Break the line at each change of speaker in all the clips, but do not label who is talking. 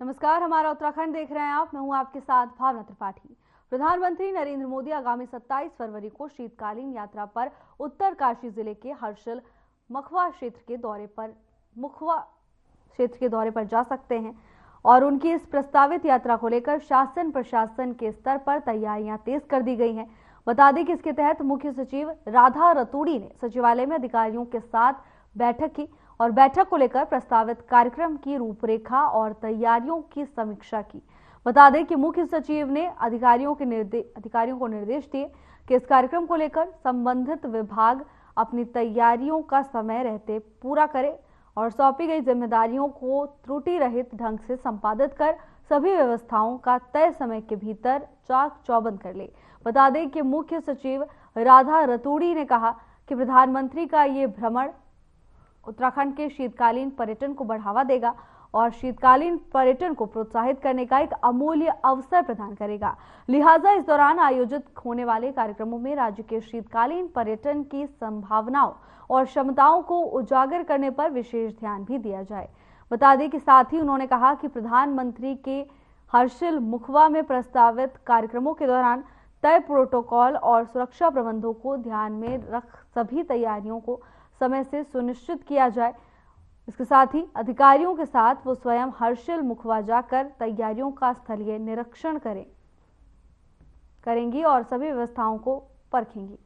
नमस्कार, हमारा उत्तराखंड देख रहे हैं आप। मैं हूं आपके साथ भावना त्रिपाठी। प्रधानमंत्री नरेंद्र मोदी आगामी 27 फरवरी को शीतकालीन यात्रा पर उत्तरकाशी जिले के हर्षिल मुखवा क्षेत्र के दौरे पर जा सकते हैं और उनकी इस प्रस्तावित यात्रा को लेकर शासन प्रशासन के स्तर पर तैयारियां तेज कर दी गई हैं। बता दें कि इसके तहत मुख्य सचिव राधा रतूड़ी ने सचिवालय में अधिकारियों के साथ बैठक की और बैठक को लेकर प्रस्तावित कार्यक्रम की रूपरेखा और तैयारियों की समीक्षा की। बता दें कि मुख्य सचिव ने अधिकारियों को निर्देश दिए कि इस कार्यक्रम को लेकर संबंधित विभाग अपनी तैयारियों का समय रहते पूरा करे और सौंपी गई जिम्मेदारियों को त्रुटि रहित ढंग से संपादित कर सभी व्यवस्थाओं का तय समय के भीतर चाक चौबंद कर ले। बता दें कि मुख्य सचिव राधा रतूड़ी ने कहा कि प्रधानमंत्री का ये भ्रमण उत्तराखंड के शीतकालीन पर्यटन को बढ़ावा देगा और शीतकालीन पर्यटन को प्रोत्साहित करने का एक अमूल्य अवसर प्रदान करेगा। लिहाजा इस दौरान आयोजित होने वाले कार्यक्रमों में राज्य के शीतकालीन पर्यटन की संभावनाओं और क्षमताओं को उजागर करने पर विशेष ध्यान भी दिया जाए। बता दें कि साथ ही उन्होंने कहा कि प्रधानमंत्री के हर्षिल मुखवा में प्रस्तावित कार्यक्रमों के दौरान तय प्रोटोकॉल और सुरक्षा प्रबंधों को ध्यान में रख सभी तैयारियों को समय से सुनिश्चित किया जाए। इसके साथ ही अधिकारियों के साथ वो स्वयं हर्षिल मुखवा जाकर तैयारियों का स्थलीय निरीक्षण करेंगी और सभी व्यवस्थाओं को परखेंगी।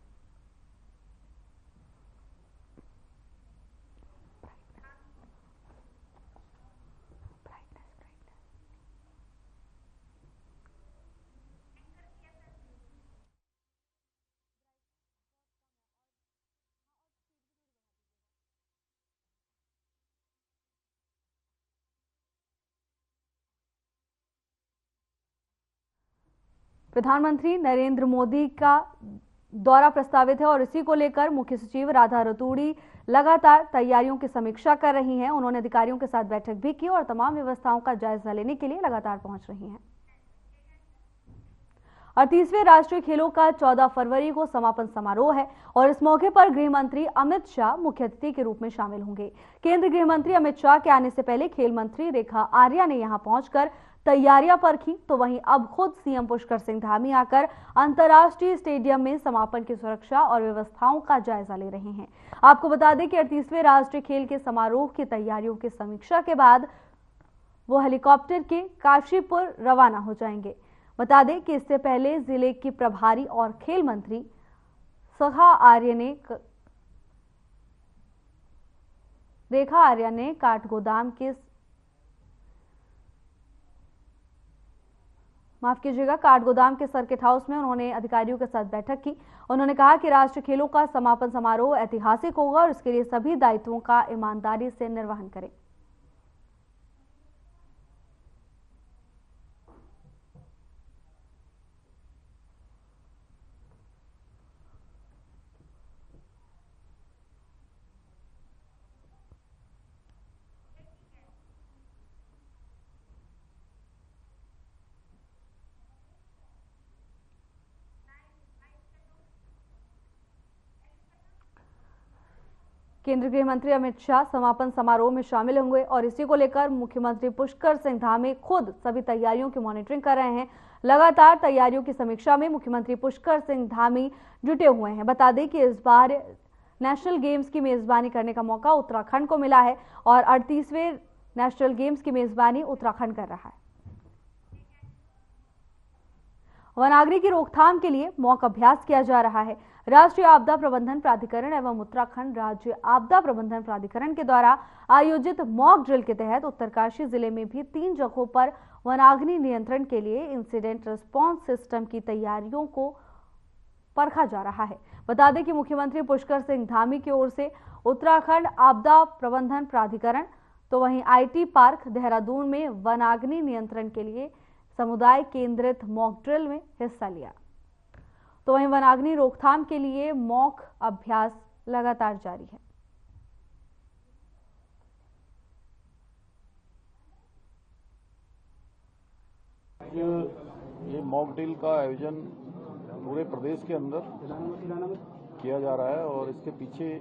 प्रधानमंत्री नरेंद्र मोदी का दौरा प्रस्तावित है और इसी को लेकर मुख्य सचिव राधा रतूड़ी लगातार तैयारियों की समीक्षा कर रही हैं। उन्होंने अधिकारियों के साथ बैठक भी की और तमाम व्यवस्थाओं का जायजा लेने के लिए लगातार पहुंच रही हैं। 38वें राष्ट्रीय खेलों का 14 फरवरी को समापन समारोह है और इस मौके पर गृह मंत्री अमित शाह मुख्य अतिथि के रूप में शामिल होंगे। केंद्रीय गृह मंत्री अमित शाह के आने से पहले खेल मंत्री रेखा आर्या ने यहां पहुंचकर तैयारियां परखी, तो वहीं अब खुद सीएम पुष्कर सिंह धामी आकर अंतर्राष्ट्रीय स्टेडियम में समापन की सुरक्षा और व्यवस्थाओं का जायजा ले रहे हैं। आपको बता दें कि 38वें राष्ट्रीय खेल के समारोह की तैयारियों की समीक्षा के बाद वो हेलीकॉप्टर के काशीपुर रवाना हो जाएंगे। बता दें कि इससे पहले जिले की प्रभारी और खेल मंत्री रेखा आर्या ने काठगोदाम के सर्किट हाउस में उन्होंने अधिकारियों के साथ बैठक की। उन्होंने कहा कि राष्ट्रीय खेलों का समापन समारोह ऐतिहासिक होगा और इसके लिए सभी दायित्वों का ईमानदारी से निर्वहन करें। केंद्रीय गृह मंत्री अमित शाह समापन समारोह में शामिल होंगे और इसी को लेकर मुख्यमंत्री पुष्कर सिंह धामी खुद सभी तैयारियों की मॉनिटरिंग कर रहे हैं। लगातार तैयारियों की समीक्षा में मुख्यमंत्री पुष्कर सिंह धामी जुटे हुए हैं। बता दें कि इस बार नेशनल गेम्स की मेजबानी करने का मौका उत्तराखंड को मिला है और 38वें नेशनल गेम्स की मेजबानी उत्तराखंड कर रहा है। वनाग्नि की रोकथाम के लिए मॉक अभ्यास किया जा रहा है। राष्ट्रीय आपदा प्रबंधन प्राधिकरण एवं उत्तराखंड राज्य आपदा प्रबंधन प्राधिकरण के द्वारा आयोजित मॉक ड्रिल के तहत उत्तरकाशी जिले में भी 3 जगहों पर वनाग्नि नियंत्रण के लिए इंसिडेंट रिस्पांस सिस्टम की तैयारियों को परखा जा रहा है। बता दें कि मुख्यमंत्री पुष्कर सिंह धामी की ओर से उत्तराखंड आपदा प्रबंधन प्राधिकरण तो वहीं IT पार्क देहरादून में वनाग्नि नियंत्रण के लिए समुदाय केंद्रित मॉक ड्रिल में हिस्सा लिया। तो वहीं वनाग्नि रोकथाम के लिए मॉक अभ्यास लगातार जारी है।
ये मॉक ड्रिल का आयोजन पूरे प्रदेश के अंदर किया जा रहा है और इसके पीछे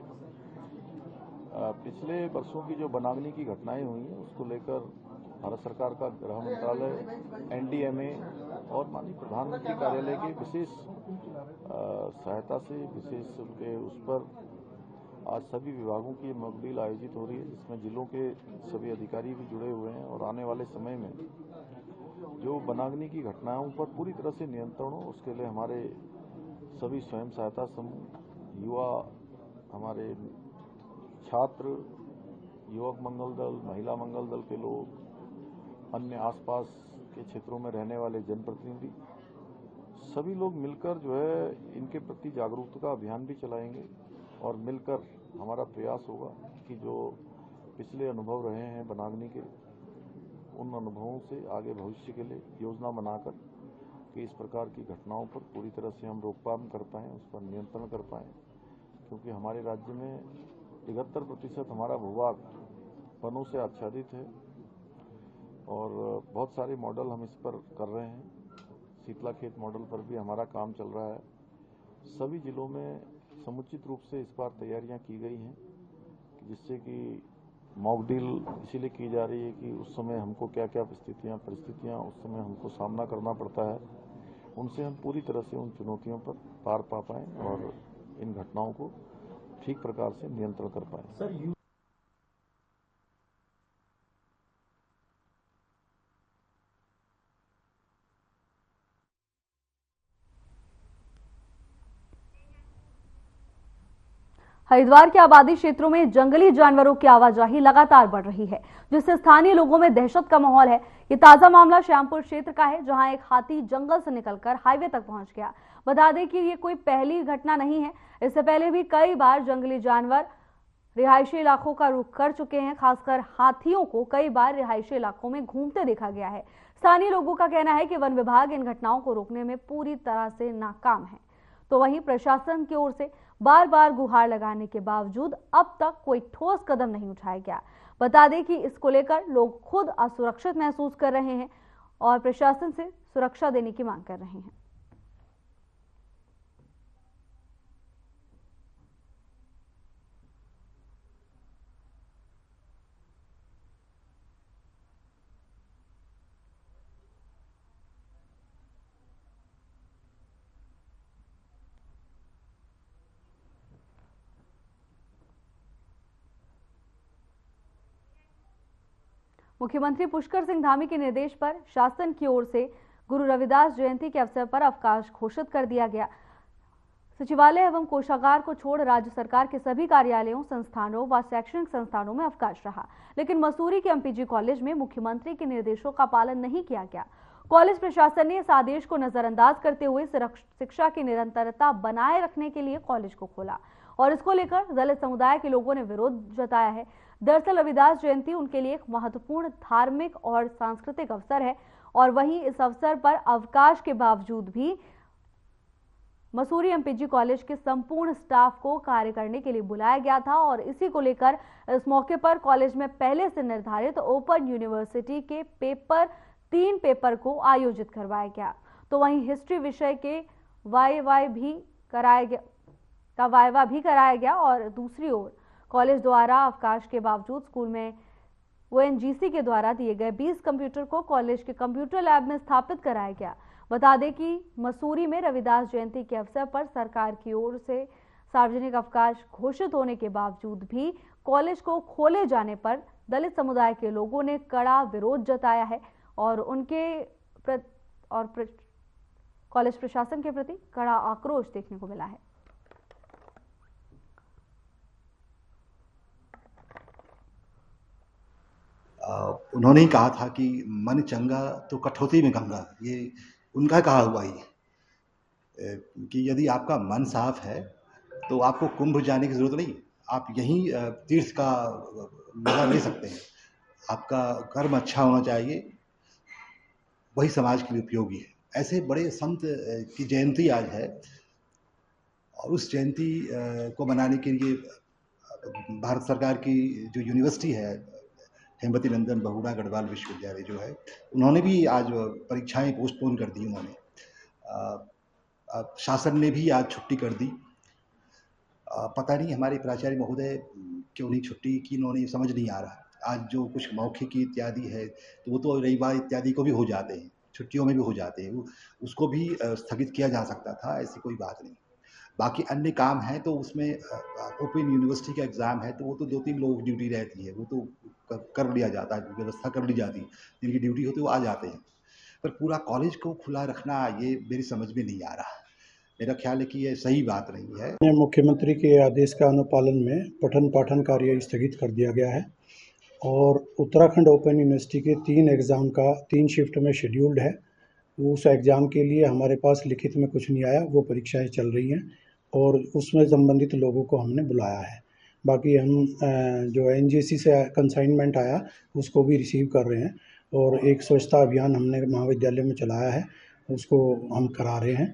पिछले वर्षों की जो वनाग्नि की घटनाएं हुई हैं उसको लेकर भारत सरकार का गृह मंत्रालय, एनडीएमए और माननीय प्रधानमंत्री कार्यालय की विशेष सहायता से, विशेष उनके उस पर आज सभी विभागों की मॉक ड्रिल आयोजित हो रही है, जिसमें जिलों के सभी अधिकारी भी जुड़े हुए हैं और आने वाले समय में जो वनाग्नि की घटनाओं पर पूरी तरह से नियंत्रण हो, उसके लिए हमारे सभी स्वयं सहायता समूह, युवा, हमारे छात्र, युवक मंगल दल, महिला मंगल दल के लोग, अन्य आसपास के क्षेत्रों में रहने वाले जनप्रतिनिधि, सभी लोग मिलकर जो है इनके प्रति जागरूकता अभियान भी चलाएंगे और मिलकर हमारा प्रयास होगा कि जो पिछले अनुभव रहे हैं वनाग्नि के, उन अनुभवों से आगे भविष्य के लिए योजना बनाकर कि इस प्रकार की घटनाओं पर पूरी तरह से हम रोकथाम कर पाएँ, उस पर नियंत्रण कर पाएँ, क्योंकि हमारे राज्य में 73% हमारा भूभाग वनों से आच्छादित है और बहुत सारे मॉडल हम इस पर कर रहे हैं। शीतला खेत मॉडल पर भी हमारा काम चल रहा है। सभी जिलों में समुचित रूप से इस बार तैयारियां की गई हैं, जिससे कि मॉक ड्रिल इसीलिए की जा रही है कि उस समय हमको क्या क्या परिस्थितियां उस समय हमको सामना करना पड़ता है, उनसे हम पूरी तरह से उन चुनौतियों पर पार पा पाएँ और इन घटनाओं को ठीक प्रकार से नियंत्रण कर पाएँ।
हरिद्वार के आबादी क्षेत्रों में जंगली जानवरों की आवाजाही लगातार बढ़ रही है, जिससे स्थानीय लोगों में दहशत का माहौल है। ये ताजा मामला श्यामपुर क्षेत्र का है, जहां एक हाथी जंगल से निकलकर हाईवे तक पहुंच गया। बता दें कि ये कोई पहली घटना नहीं है, इससे पहले भी कई बार जंगली जानवर रिहायशी इलाकों का रुख कर चुके हैं। खासकर हाथियों को कई बार रिहायशी इलाकों में घूमते देखा गया है। स्थानीय लोगों का कहना है कि वन विभाग इन घटनाओं को रोकने में पूरी तरह से नाकाम है। तो वहीं प्रशासन की ओर से बार बार गुहार लगाने के बावजूद अब तक कोई ठोस कदम नहीं उठाया गया। बता दें कि इसको लेकर लोग खुद असुरक्षित महसूस कर रहे हैं और प्रशासन से सुरक्षा देने की मांग कर रहे हैं। मुख्यमंत्री पुष्कर सिंह धामी के निर्देश पर शासन की ओर से गुरु रविदास जयंती के अवसर पर अवकाश घोषित कर दिया गया। सचिवालय एवं कोषागार को छोड़ राज्य सरकार के सभी कार्यालयों, संस्थानों व शैक्षणिक संस्थानों में अवकाश रहा, लेकिन मसूरी के एमपीजी कॉलेज में मुख्यमंत्री के निर्देशों का पालन नहीं किया गया। कॉलेज प्रशासन ने इस आदेश को नजरअंदाज करते हुए शिक्षा की निरंतरता बनाए रखने के लिए कॉलेज को खोला और इसको लेकर दलित समुदाय के लोगों ने विरोध जताया है। दरअसल रविदास जयंती उनके लिए एक महत्वपूर्ण धार्मिक और सांस्कृतिक अवसर है और वहीं इस अवसर पर अवकाश के बावजूद भी मसूरी एमपीजी कॉलेज के संपूर्ण स्टाफ को कार्य करने के लिए बुलाया गया था और इसी को लेकर इस मौके पर कॉलेज में पहले से निर्धारित ओपन यूनिवर्सिटी के 3 पेपर को आयोजित करवाया गया। तो वहीं हिस्ट्री विषय के वाइवा भी कराया गया और दूसरी ओर कॉलेज द्वारा अवकाश के बावजूद स्कूल में ओएनजीसी के द्वारा दिए गए 20 कंप्यूटर को कॉलेज के कंप्यूटर लैब में स्थापित कराया गया। बता दें कि मसूरी में रविदास जयंती के अवसर पर सरकार की ओर से सार्वजनिक अवकाश घोषित होने के बावजूद भी कॉलेज को खोले जाने पर दलित समुदाय के लोगों ने कड़ा विरोध जताया है और कॉलेज प्रशासन के प्रति कड़ा आक्रोश देखने को मिला है।
उन्होंने ही कहा था कि मन चंगा तो कठौती में गंगा, ये उनका कहा हुआ ही कि यदि आपका मन साफ है तो आपको कुंभ जाने की जरूरत नहीं, आप यहीं तीर्थ का मजा ले सकते हैं। आपका कर्म अच्छा होना चाहिए, वही समाज के लिए उपयोगी है। ऐसे बड़े संत की जयंती आज है और उस जयंती को मनाने के लिए भारत सरकार की जो यूनिवर्सिटी है, हेमवती नंदन बहुगुणा गढ़वाल विश्वविद्यालय जो है, उन्होंने भी आज परीक्षाएं पोस्टपोन कर दी। उन्होंने शासन ने भी आज छुट्टी कर दी। पता नहीं हमारे प्राचार्य महोदय क्यों नहीं छुट्टी की, उन्होंने समझ नहीं आ रहा। आज जो कुछ मौखिकी इत्यादि है, तो वो तो रविवार इत्यादि को भी हो जाते हैं, छुट्टियों में भी हो जाते हैं, उसको भी स्थगित किया जा सकता था, ऐसी कोई बात नहीं। बाकी अन्य काम हैं तो उसमें ओपन यूनिवर्सिटी का एग्ज़ाम है, तो वो तो 2-3 लोगों की ड्यूटी रहती है, वो तो कर लिया जाता है, व्यवस्था कर ली जाती है, जिनकी ड्यूटी होती है वो आ जाते हैं। पर पूरा कॉलेज को खुला रखना ये मेरी समझ में नहीं आ रहा। मेरा ख्याल है कि ये सही बात नहीं है।
मुख्यमंत्री के आदेश का अनुपालन में पठन पाठन कार्य स्थगित कर दिया गया है और उत्तराखंड ओपन यूनिवर्सिटी के 3 एग्ज़ाम का 3 शिफ्ट में शेड्यूल्ड है। उस एग्ज़ाम के लिए हमारे पास लिखित में कुछ नहीं आया, वो परीक्षाएं चल रही हैं और उसमें संबंधित लोगों को हमने बुलाया है। बाकी हम जो एनजीसी से कंसाइनमेंट आया उसको भी रिसीव कर रहे हैं और एक स्वच्छता अभियान हमने महाविद्यालय में चलाया है, उसको हम करा रहे हैं।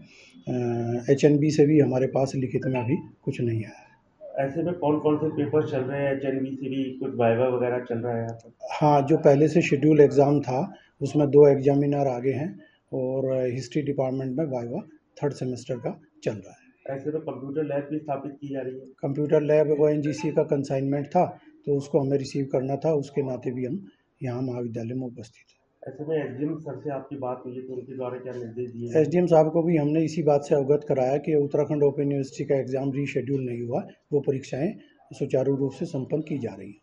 एचएनबी से भी हमारे पास लिखित में अभी कुछ नहीं आया है।
ऐसे में कौन कौन से पेपर चल रहे हैं? एचएनबी से भी कुछ वाइवा वगैरह चल रहा है यहाँ पर?
हाँ, जो पहले से शेड्यूल एग्ज़ाम था उसमें 2 एग्जामिनर आगे हैं और हिस्ट्री डिपार्टमेंट में वाइवा 3rd सेमेस्टर का चल रहा है।
ऐसे में कंप्यूटर लैब भी स्थापित की जा रही है।
कंप्यूटर लैब ओएनजीसी का कंसाइनमेंट था तो उसको हमें रिसीव करना था, उसके नाते भी हम यहाँ महाविद्यालय में उपस्थित हैं।
ऐसे में एसडीएम सर से आपकी बात हुई तो उनके द्वारा क्या निर्देश दिए?
एसडीएम साहब को भी हमने इसी बात से अवगत कराया कि उत्तराखंड ओपन यूनिवर्सिटी का एग्ज़ाम रीशेड्यूल नहीं हुआ, वो परीक्षाएं सुचारू रूप से संपन्न की जा रही हैं।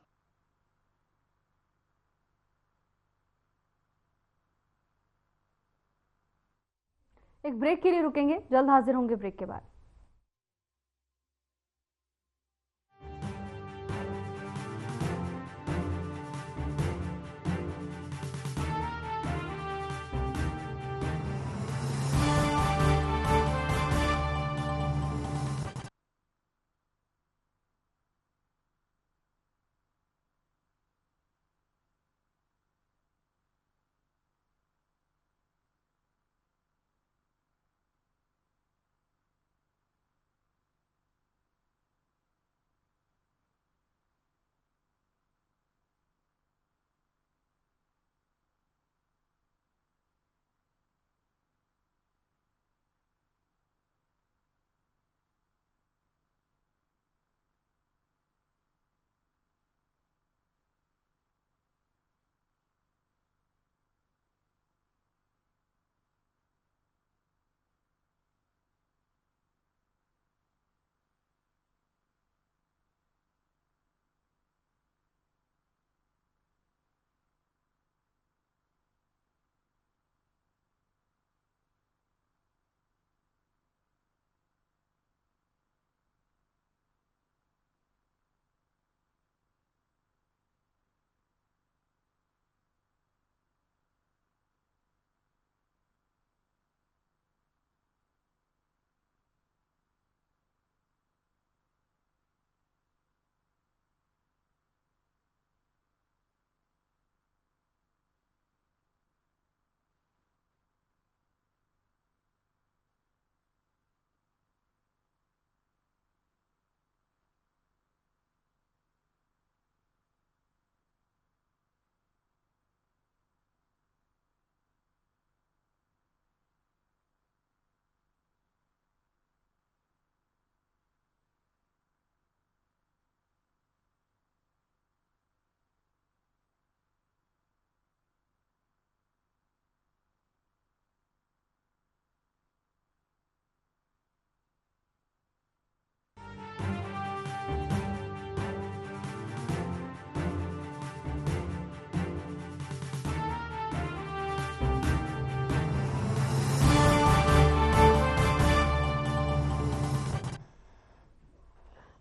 एक ब्रेक के लिए रुकेंगे, जल्द हाजिर होंगे ब्रेक के बाद।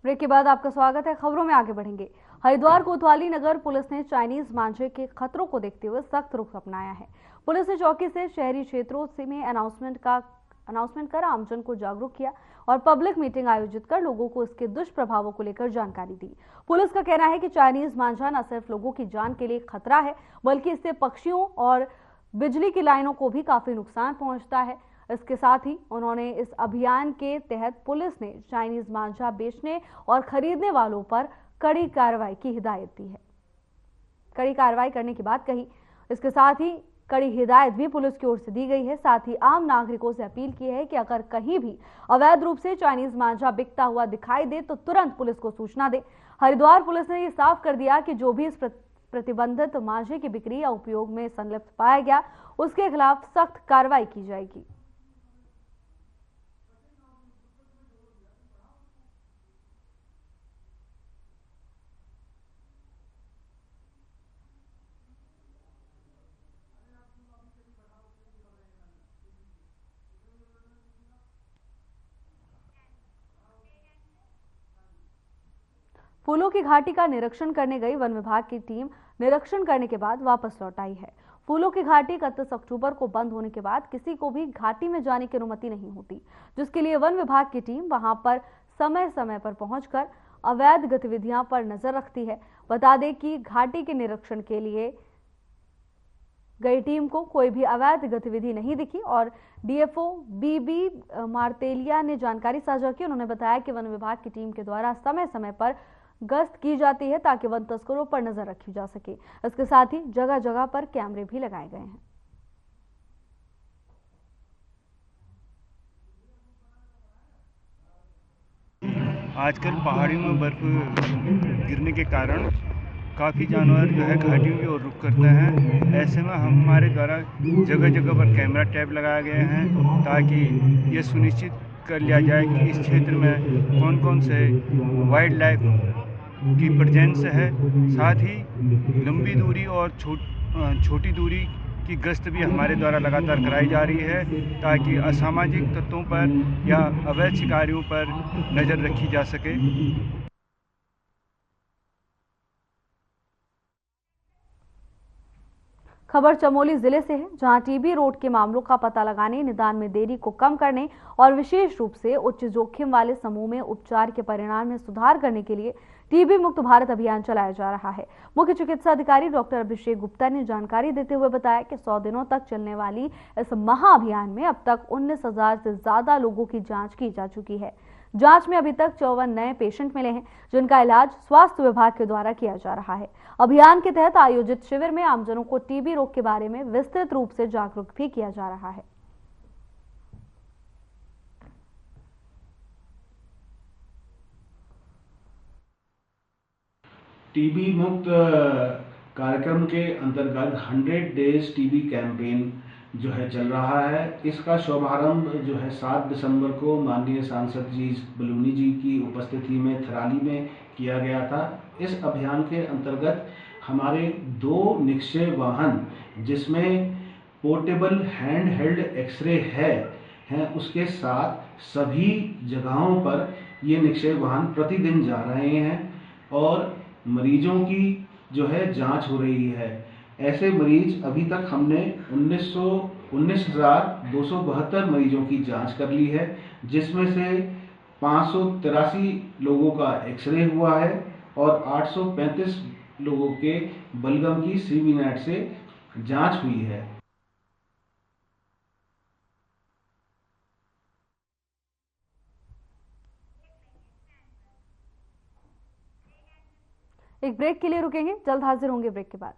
ब्रेक के बाद आपका स्वागत है। खबरों में आगे बढ़ेंगे। हरिद्वार कोतवाली नगर पुलिस ने चाइनीज मांझे के खतरों को देखते हुए सख्त रुख अपनाया है। पुलिस ने चौकी से शहरी क्षेत्रों से में अनाउंसमेंट कर आमजन को जागरूक किया और पब्लिक मीटिंग आयोजित कर लोगों को इसके दुष्प्रभावों को लेकर जानकारी दी। पुलिस का कहना है कि चाइनीज मांझा न सिर्फ लोगों की जान के लिए खतरा है, बल्कि इससे पक्षियों और बिजली की लाइनों को भी काफी नुकसान पहुंचता है। इसके साथ ही उन्होंने इस अभियान के तहत पुलिस ने चाइनीज मांझा बेचने और खरीदने वालों पर कड़ी कार्रवाई की हिदायत दी है। कड़ी कार्रवाई करने की बात कही। इसके साथ ही कड़ी हिदायत भी पुलिस की ओर से दी गई है। साथ ही आम नागरिकों से अपील की है कि अगर कहीं भी अवैध रूप से चाइनीज मांझा बिकता हुआ दिखाई दे तो तुरंत पुलिस को सूचना दे। हरिद्वार पुलिस ने ये साफ कर दिया कि जो भी इस प्रतिबंधित मांझे की बिक्री या उपयोग में संलिप्त पाया गया उसके खिलाफ सख्त कार्रवाई की जाएगी। फूलों की घाटी का निरीक्षण करने गई वन विभाग की टीम निरीक्षण करने के बाद वापस लौट आई है। फूलों की घाटी 31 अक्टूबर को बंद होने के बाद किसी को भी घाटी में जाने की अनुमति नहीं होती, जिसके लिए वन विभाग की टीम वहां पर समय समय पर पहुंचकर अवैध गतिविधियों पर नजर रखती है। बता दें कि घाटी के निरीक्षण के लिए गई टीम को कोई भी अवैध गतिविधि नहीं दिखी और डीएफओ बीबी मार्तेलिया ने जानकारी साझा की। उन्होंने बताया कि वन विभाग की टीम के द्वारा समय समय पर गश्त की जाती है ताकि वन तस्करों पर नजर रखी जा सके। इसके साथ ही जगह जगह पर कैमरे भी लगाए गए हैं।
आजकल पहाड़ियों में बर्फ गिरने के कारण काफ़ी जानवर जो है घाटियों की ओर रुख करते हैं। ऐसे में हमारे द्वारा जगह जगह पर कैमरा टैब लगाए गए हैं ताकि ये सुनिश्चित कर लिया जाए कि इस क्षेत्र में कौन कौन से वाइल्ड लाइफ की प्रेजेंस है। साथ ही लंबी दूरी और छोटी दूरी की गश्त भी हमारे द्वारा लगातार कराई जा रही है ताकि असामाजिक तत्वों पर या अवैध शिकारियों पर नज़र रखी जा सके।
खबर चमोली जिले से है, जहां टीबी रोग के मामलों का पता लगाने, निदान में देरी को कम करने और विशेष रूप से उच्च जोखिम वाले समूह में उपचार के परिणाम में सुधार करने के लिए टीबी मुक्त भारत अभियान चलाया जा रहा है। मुख्य चिकित्सा अधिकारी डॉक्टर अभिषेक गुप्ता ने जानकारी देते हुए बताया कि 100 दिनों तक चलने वाली इस महाअभियान में अब तक 19,000 से ज्यादा लोगों की जांच की जा चुकी है। जांच में अभी तक 54 नए पेशेंट मिले हैं, जिनका इलाज स्वास्थ्य विभाग के द्वारा किया जा रहा है। अभियान के तहत आयोजित शिविर में आमजनों को टीबी रोग के बारे में विस्तृत रूप से जागरूक भी किया जा रहा है।
टीबी मुक्त कार्यक्रम के अंतर्गत 100 डेज टीबी कैंपेन जो है चल रहा है। इसका शुभारंभ जो है 7 दिसंबर को माननीय सांसद जी बलूनी जी की उपस्थिति में थराली में किया गया था। इस अभियान के अंतर्गत हमारे 2 निक्षय वाहन जिसमें पोर्टेबल हैंड हेल्ड एक्सरे हैं उसके साथ सभी जगहों पर ये निक्षय वाहन प्रतिदिन जा रहे हैं और मरीजों की जो है जांच हो रही है। ऐसे मरीज अभी तक हमने 19,272 मरीजों की जांच कर ली है, जिसमें से 583 लोगों का एक्सरे हुआ है और 835 लोगों के बलगम की सीबीनेट से जांच हुई है।
एक ब्रेक के लिए रुकेंगे, जल्द हाजिर होंगे ब्रेक के बाद।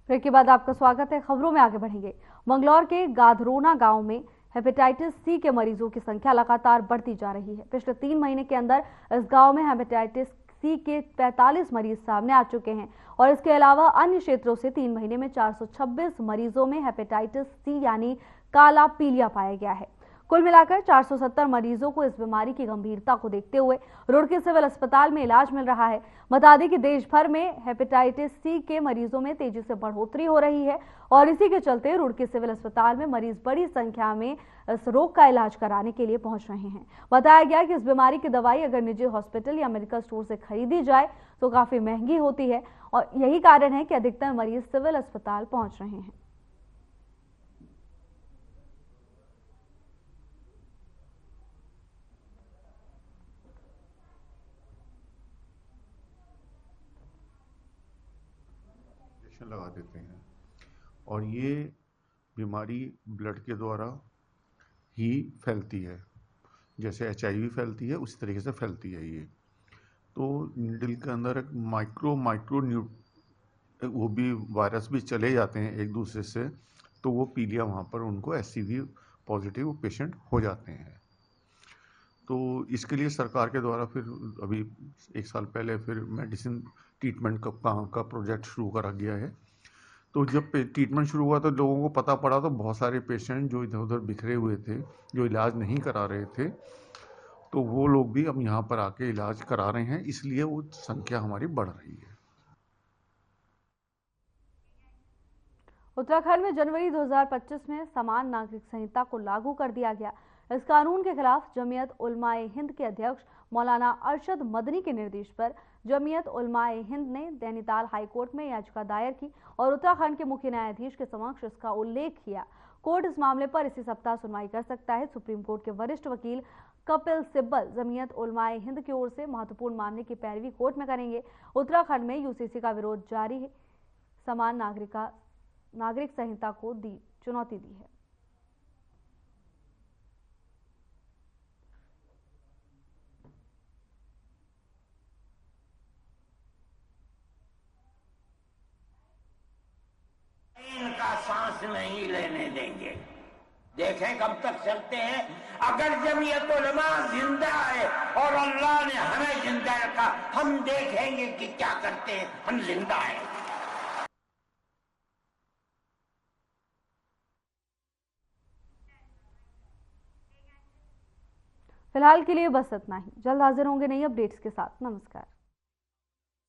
ब्रेक के बाद आपका स्वागत है। खबरों में आगे बढ़ेंगे। मंगलौर के गाधरोना गांव में हेपेटाइटिस सी के मरीजों की संख्या लगातार बढ़ती जा रही है। पिछले 3 महीने के अंदर इस गांव में हेपेटाइटिस सी के 45 मरीज सामने आ चुके हैं और इसके अलावा अन्य क्षेत्रों से 3 महीने में 426 मरीजों में हेपेटाइटिस सी यानी काला पीलिया पाया गया है। कुल मिलाकर 470 मरीजों को इस बीमारी की गंभीरता को देखते हुए रुड़की सिविल अस्पताल में इलाज मिल रहा है। बता दें कि देश भर में हेपेटाइटिस सी के मरीजों में तेजी से बढ़ोतरी हो रही है और इसी के चलते रुड़की सिविल अस्पताल में मरीज बड़ी संख्या में इस रोग का इलाज कराने के लिए पहुंच रहे हैं। बताया गया कि इस बीमारी की दवाई अगर निजी हॉस्पिटल या मेडिकल स्टोर से खरीदी जाए तो काफी महंगी होती है और यही कारण है कि अधिकतर मरीज सिविल अस्पताल पहुंच रहे हैं।
लगा देते हैं और ये बीमारी ब्लड के द्वारा ही फैलती है। जैसे HIV फैलती है उसी तरीके से फैलती है ये। तो नीडल के अंदर एक माइक्रो वो भी वायरस भी चले जाते हैं एक दूसरे से, तो वो पीलिया वहाँ पर उनको HCV पॉजिटिव पेशेंट हो जाते हैं। तो इसके लिए सरकार के द्वारा फिर अभी 1 साल पहले फिर मेडिसिन ट्रीटमेंट का प्रोजेक्ट शुरू करा गया है। तो जब ट्रीटमेंट शुरू हुआ तो लोगों को पता पड़ा तो बहुत सारे पेशेंट जो इधर उधर बिखरे हुए थे, जो इलाज नहीं करा रहे थे, तो वो लोग भी अब यहाँ पर आके इलाज करा रहे हैं, इसलिए वो संख्या हमारी बढ़ रही है।
उत्तराखंड में जनवरी 2025 में समान नागरिक संहिता को लागू कर दिया गया। इस कानून के खिलाफ जमीयत उलमाए हिंद के अध्यक्ष मौलाना अरशद मदनी के निर्देश पर जमीयत उलमाए हिंद ने नैनीताल हाईकोर्ट में याचिका दायर की और उत्तराखंड के मुख्य न्यायाधीश के समक्ष इसका उल्लेख किया। कोर्ट इस मामले पर इसी सप्ताह सुनवाई कर सकता है। सुप्रीम कोर्ट के वरिष्ठ वकील कपिल सिब्बल जमीयत उलमाए हिंद की ओर से महत्वपूर्ण मामले की पैरवी कोर्ट में करेंगे। उत्तराखंड में UCC का विरोध जारी है। समान नागरिक संहिता को चुनौती दी है।
इनका सांस नहीं लेने देंगे। देखें कब तक चलते हैं। अगर जमीयत उलमा जिंदा है और अल्लाह ने हमें जिंदा रखा, हम देखेंगे कि क्या करते हैं। हम जिंदा हैं।
फिलहाल के लिए बस इतना ही। जल्द हाजिर होंगे नई अपडेट्स के साथ। नमस्कार।